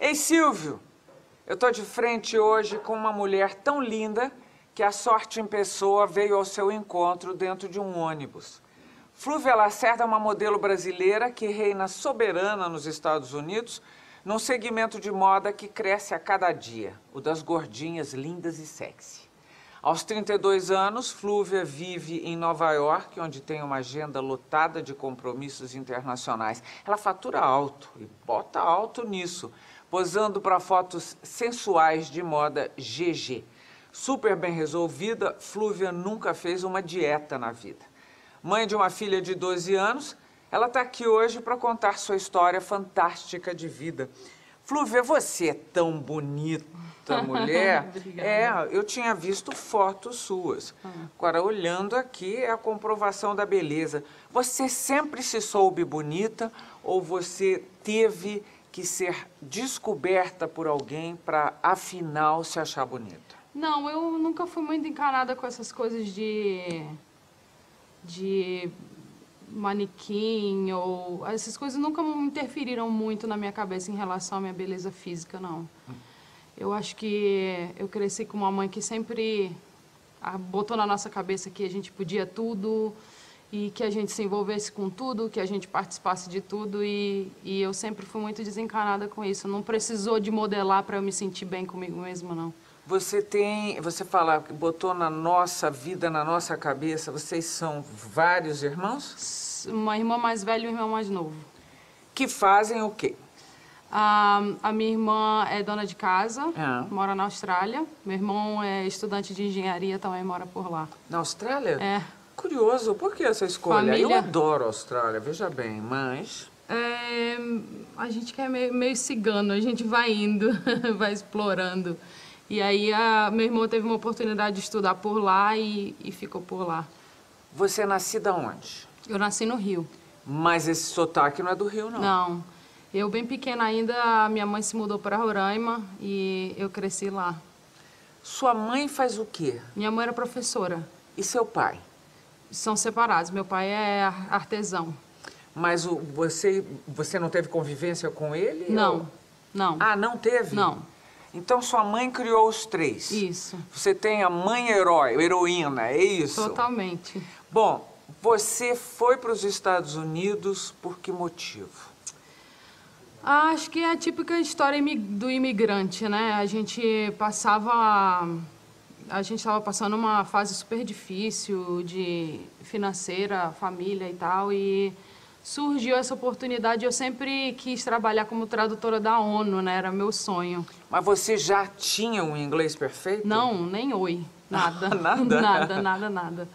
Ei, Silvio, eu tô de frente hoje com uma mulher tão linda que a sorte em pessoa veio ao seu encontro dentro de um ônibus. Flúvia Lacerda é uma modelo brasileira que reina soberana nos Estados Unidos, num segmento de moda que cresce a cada dia, o das gordinhas lindas e sexy. Aos 32 anos, Flúvia vive em Nova York, onde tem uma agenda lotada de compromissos internacionais. Ela fatura alto e bota alto nisso, posando para fotos sensuais de moda GG. Super bem resolvida, Flúvia nunca fez uma dieta na vida. Mãe de uma filha de 12 anos, ela está aqui hoje para contar sua história fantástica de vida. Flúvia, você é tão bonita, mulher. Obrigada. Eu tinha visto fotos suas. Agora, olhando aqui, é a comprovação da beleza. Você sempre se soube bonita ou você teve que ser descoberta por alguém para, afinal, se achar bonita? Não, eu nunca fui muito encanada com essas coisas de manequim ou... Essas coisas nunca me interferiram muito na minha cabeça em relação à minha beleza física, não. Eu acho que eu cresci com uma mãe que sempre botou na nossa cabeça que a gente podia tudo e que a gente se envolvesse com tudo, que a gente participasse de tudo e eu sempre fui muito desencanada com isso. Não precisou de modelar para eu me sentir bem comigo mesma, não. Você fala, botou na nossa vida, na nossa cabeça, vocês são vários irmãos? Uma irmã mais velha e um irmão mais novo. Que fazem o quê? A minha irmã é dona de casa, mora na Austrália. Meu irmão é estudante de engenharia, também mora por lá. Na Austrália? É. Curioso, por que essa escolha? Família... Eu adoro a Austrália, veja bem, mas... A gente que é meio cigano, a gente vai indo, vai explorando. E aí, meu irmão teve uma oportunidade de estudar por lá e ficou por lá. Você é nascida onde? Eu nasci no Rio. Mas esse sotaque não é do Rio, não? Não. Eu, bem pequena ainda, minha mãe se mudou para Roraima e eu cresci lá. Sua mãe faz o quê? Minha mãe era professora. E seu pai? São separados. Meu pai é artesão. Mas você não teve convivência com ele? Não, ou... não. Ah, não teve? Não. Então sua mãe criou os três? Isso. Você tem a mãe heroína, é isso? Totalmente. Bom, você foi para os Estados Unidos por que motivo? Acho que é a típica história do imigrante, né? A gente estava passando uma fase super difícil de financeira, família e tal, e surgiu essa oportunidade. Eu sempre quis trabalhar como tradutora da ONU, né? Era meu sonho. Mas você já tinha um inglês perfeito? Não, nem oi, nada. Nada? Nada.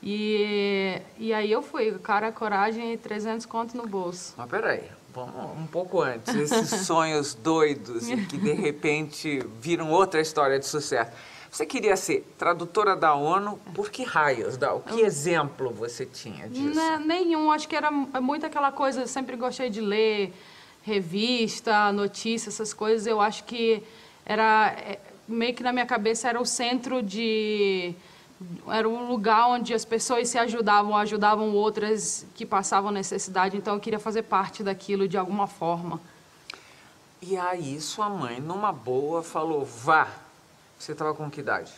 E aí eu fui, cara, coragem e 300 conto no bolso. Mas peraí, vamos um pouco antes. Esses sonhos doidos e que de repente viram outra história de sucesso. Você queria ser tradutora da ONU, por que raios? Que exemplo você tinha disso? Nenhum, acho que era muito aquela coisa, eu sempre gostei de ler revista, notícia, essas coisas. Eu acho que era, meio que na minha cabeça era o centro era um lugar onde as pessoas se ajudavam outras que passavam necessidade. Então eu queria fazer parte daquilo de alguma forma. E aí sua mãe, numa boa, falou, vá. Você estava com que idade?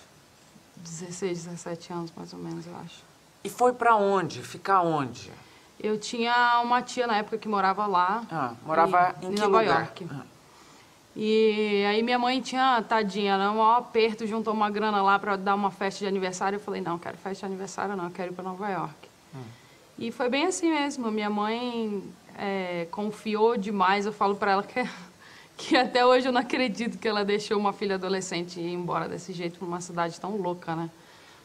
16, 17 anos, mais ou menos, eu acho. E foi para onde? Ficar onde? Eu tinha uma tia na época que morava lá. Morava em que Nova lugar? York. E aí minha mãe tinha, tadinha, no maior aperto, juntou uma grana lá para dar uma festa de aniversário. Eu falei, não, quero festa de aniversário não, eu quero ir para Nova York. E foi bem assim mesmo. Minha mãe confiou demais. Eu falo para ela que até hoje eu não acredito que ela deixou uma filha adolescente ir embora desse jeito para uma cidade tão louca, né?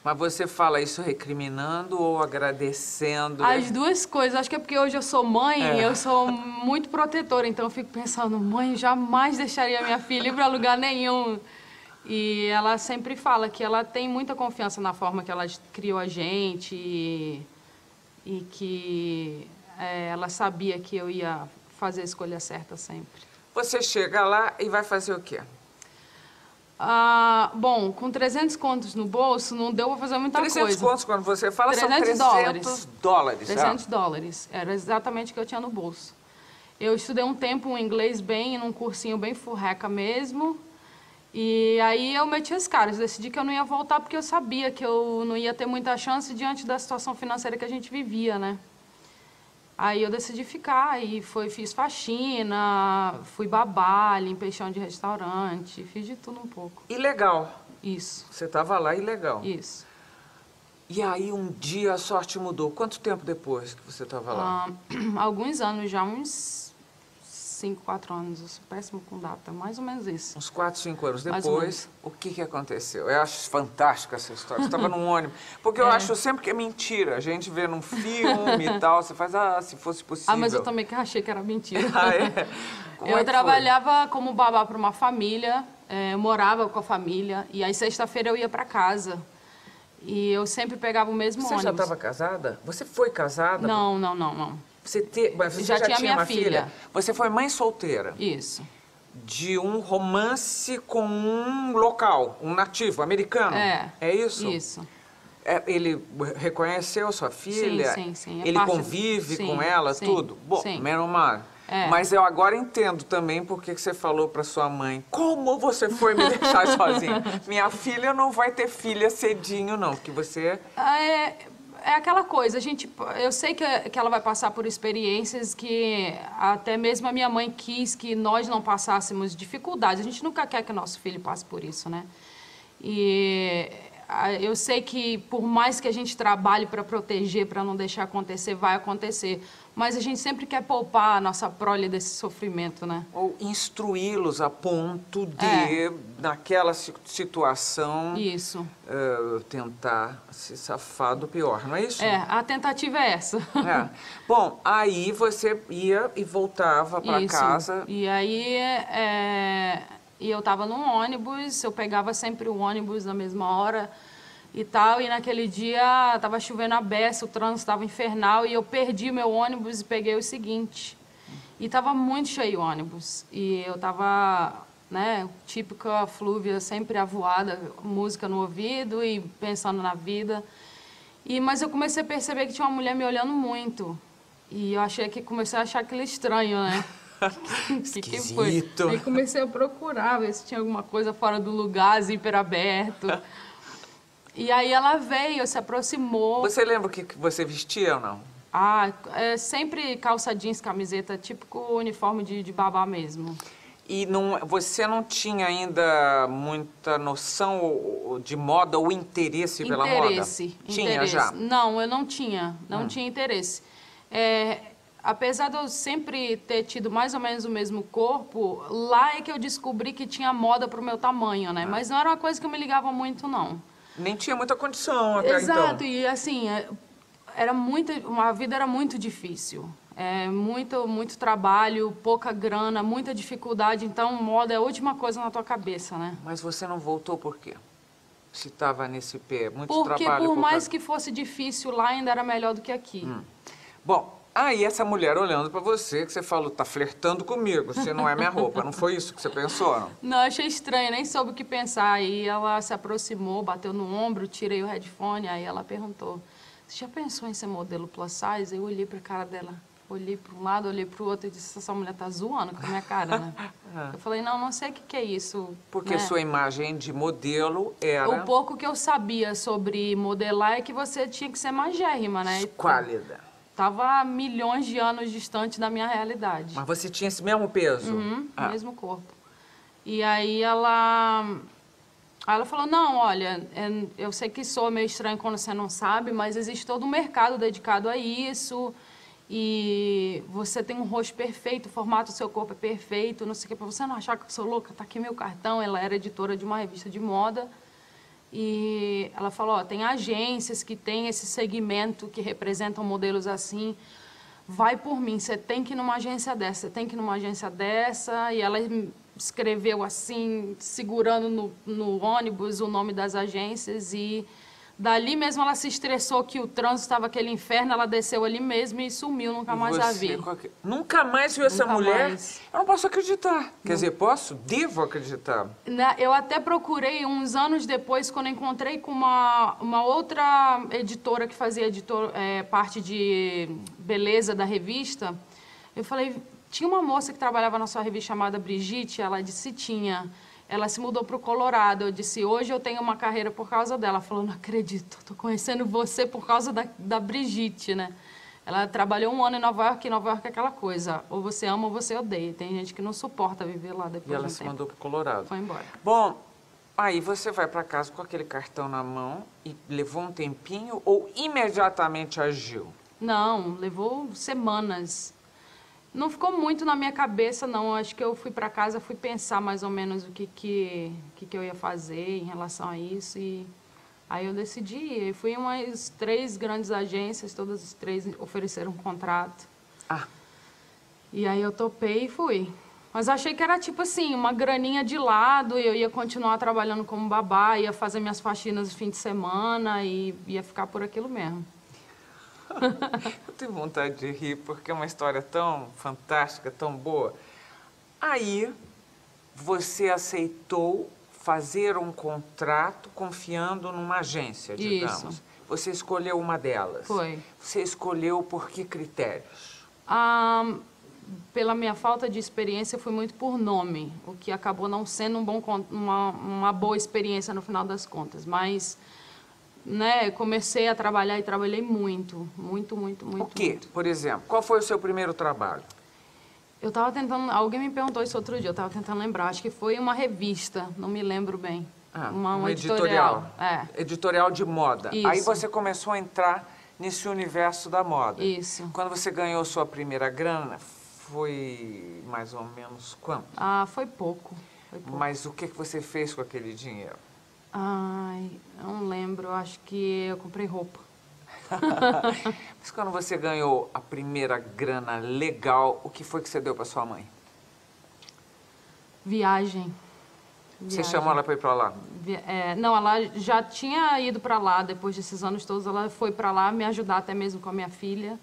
Mas você fala isso recriminando ou agradecendo? As duas coisas. Acho que é porque hoje eu sou mãe, eu sou muito protetora, então eu fico pensando, mãe, jamais deixaria minha filha ir para lugar nenhum. E ela sempre fala que ela tem muita confiança na forma que ela criou a gente e que ela sabia que eu ia fazer a escolha certa sempre. Você chega lá e vai fazer o quê? Bom, com 300 contos no bolso, não deu para fazer muita coisa. 300 contos, quando você fala, 300 são 300 dólares. 300 dólares. Era exatamente o que eu tinha no bolso. Eu estudei um tempo um inglês bem, num cursinho bem furreca mesmo. E aí eu meti as caras, decidi que eu não ia voltar porque eu sabia que eu não ia ter muita chance diante da situação financeira que a gente vivia, né? Aí eu decidi ficar e fiz faxina, fui babá, limpei chão de restaurante, fiz de tudo um pouco. Ilegal. Isso. Você estava lá ilegal. Isso. E aí um dia a sorte mudou. Quanto tempo depois que você estava lá? Alguns anos já, uns 5, 4 anos. Eu sou péssimo com data, mais ou menos isso. Uns 4, 5 anos Mais ou depois, menos. o que aconteceu? Eu acho fantástica essa história. Você estava num ônibus. Porque eu acho sempre que é mentira. A gente vê num filme e tal, você faz, se fosse possível. Mas eu também que achei que era mentira. Ah, é? Como é Eu que trabalhava como babá para uma família, eu morava com a família, e aí sexta-feira eu ia para casa. E eu sempre pegava o mesmo Você ônibus. já estava casada? Você foi casada? Não, não, não, não. Mas você Já já tinha tinha minha uma filha? Você foi mãe solteira Isso. de um romance com um local, um nativo americano? É isso? Isso. Ele reconheceu sua filha? Sim, sim, sim. Ele convive com ela, sim, tudo? Bom, sim. menos mal. Mas eu agora entendo também porque que você falou para sua mãe, como você foi me deixar sozinha? Minha filha não vai ter filha cedinho, não, porque você... É aquela coisa, eu sei que ela vai passar por experiências que até mesmo a minha mãe quis que nós não passássemos dificuldades. A gente nunca quer que o nosso filho passe por isso, né? E eu sei que por mais que a gente trabalhe para proteger, para não deixar acontecer, vai acontecer. Mas a gente sempre quer poupar a nossa prole desse sofrimento, né? Ou instruí-los a ponto de, naquela situação, Isso. Tentar se safar do pior, não é isso? A tentativa é essa. Bom, aí você ia e voltava para casa. E aí eu estava num ônibus, eu pegava sempre o ônibus na mesma hora e tal, e naquele dia estava chovendo a beça, o trânsito estava infernal, e eu perdi meu ônibus e peguei o seguinte. E estava muito cheio o ônibus, e eu estava, né, típica Flúvia, sempre avoada, música no ouvido e pensando na vida. Mas eu comecei a perceber que tinha uma mulher me olhando muito, e eu comecei a achar aquilo estranho, né? Que foi? Aí comecei a procurar, ver se tinha alguma coisa fora do lugar, zíper aberto. E aí ela veio, se aproximou. Você lembra o que você vestia ou não? Sempre calça jeans, camiseta, típico uniforme de babá mesmo. E você não tinha ainda muita noção de moda ou interesse pela moda? Tinha já? Não, eu não tinha. Não tinha interesse. Apesar de eu sempre ter tido mais ou menos o mesmo corpo, lá é que eu descobri que tinha moda pro meu tamanho, né? Mas não era uma coisa que eu me ligava muito, não. Nem tinha muita condição até então. Exato, e assim, a vida era muito difícil. Muito trabalho, pouca grana, muita dificuldade. Então, moda é a última coisa na tua cabeça, né? Mas você não voltou por quê? Se estava nesse pé, muito Porque trabalho... Porque por mais que fosse difícil lá, ainda era melhor do que aqui. Bom, aí essa mulher olhando pra você, que você falou, tá flertando comigo, você não é minha roupa. Não foi isso que você pensou, não? Não, achei estranho, nem soube o que pensar. Aí ela se aproximou, bateu no ombro, tirei o headphone, aí ela perguntou, você já pensou em ser modelo plus size? Eu olhei pra cara dela, olhei para um lado, olhei para o outro e disse, essa mulher tá zoando com a minha cara, né? Eu falei, não sei o que é isso. Porque né? sua imagem de modelo era... O pouco que eu sabia sobre modelar é que você tinha que ser magérrima, né? Esquálida. Tava milhões de anos distante da minha realidade. Mas você tinha esse mesmo peso? Mesmo corpo. E aí ela falou, não, olha, eu sei que soa meio estranho quando você não sabe, mas existe todo um mercado dedicado a isso, e você tem um rosto perfeito, o formato do seu corpo é perfeito, não sei o que, pra você não achar que eu sou louca, tá aqui meu cartão. Ela era editora de uma revista de moda. E ela falou, tem agências que têm esse segmento, que representam modelos assim, vai por mim, você tem que ir numa agência dessa, você tem que ir numa agência dessa. E ela escreveu assim, segurando no ônibus o nome das agências, e dali mesmo ela se estressou que o trânsito estava aquele inferno, ela desceu ali mesmo e sumiu, nunca mais a vi. Nunca mais viu essa mulher? Mais. Eu não posso acreditar. Quer dizer, posso? Devo acreditar. Eu até procurei uns anos depois, quando encontrei com uma outra editora que fazia parte de beleza da revista. Eu falei, Tinha uma moça que trabalhava na sua revista chamada Brigitte, ela disse tinha. Ela se mudou para o Colorado. Eu disse, hoje eu tenho uma carreira por causa dela. Ela falou, não acredito, estou conhecendo você por causa da Brigitte, né? Ela trabalhou 1 ano em Nova York, e Nova York é aquela coisa, ou você ama ou você odeia. Tem gente que não suporta viver lá depois de um tempo. E ela se mandou para o Colorado. Foi embora. Bom, aí você vai para casa com aquele cartão na mão e levou um tempinho ou imediatamente agiu? Não, levou semanas. Não ficou muito na minha cabeça, não. Acho que eu fui para casa, fui pensar mais ou menos o que eu ia fazer em relação a isso e... Aí eu decidi, fui em umas 3 grandes agências, todas as 3 ofereceram um contrato. Ah. E aí eu topei e fui. Mas achei que era tipo assim, uma graninha de lado, e eu ia continuar trabalhando como babá, ia fazer minhas faxinas no fim de semana e ia ficar por aquilo mesmo. Eu tenho vontade de rir porque é uma história tão fantástica, tão boa. Aí você aceitou fazer um contrato confiando numa agência, digamos. Isso. Você escolheu uma delas. Foi. Você escolheu por que critérios? Pela minha falta de experiência, eu fui muito por nome, o que acabou não sendo uma boa experiência no final das contas. Mas, né, comecei a trabalhar e trabalhei muito. O quê? Muito. Por exemplo, qual foi o seu primeiro trabalho? Eu estava tentando... Alguém me perguntou isso outro dia, eu estava tentando lembrar. Acho que foi uma revista, não me lembro bem. Um editorial. É. Editorial de moda. Isso. Aí você começou a entrar nesse universo da moda. Isso. Quando você ganhou sua primeira grana, foi mais ou menos quanto? Foi pouco. Mas o que você fez com aquele dinheiro? Ai, não lembro. Acho que eu comprei roupa. Mas quando você ganhou a primeira grana legal, o que foi que você deu para sua mãe? Viagem. Você chamou ela para ir para lá? Não, ela já tinha ido para lá depois desses anos todos. Ela foi para lá me ajudar até mesmo com a minha filha.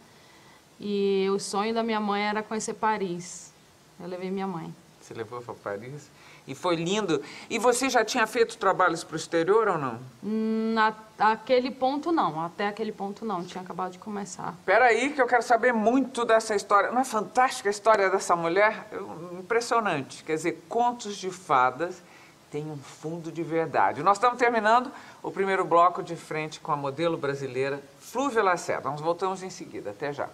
E o sonho da minha mãe era conhecer Paris. Eu levei minha mãe. Você levou para Paris? E foi lindo. E você já tinha feito trabalhos para o exterior ou não? Naquele ponto, não. Até aquele ponto, não. Tinha acabado de começar. Espera aí que eu quero saber muito dessa história. Não é fantástica a história dessa mulher? Impressionante. Quer dizer, contos de fadas têm um fundo de verdade. Nós estamos terminando o primeiro bloco de frente com a modelo brasileira Flúvia Lacerda. Nós voltamos em seguida. Até já.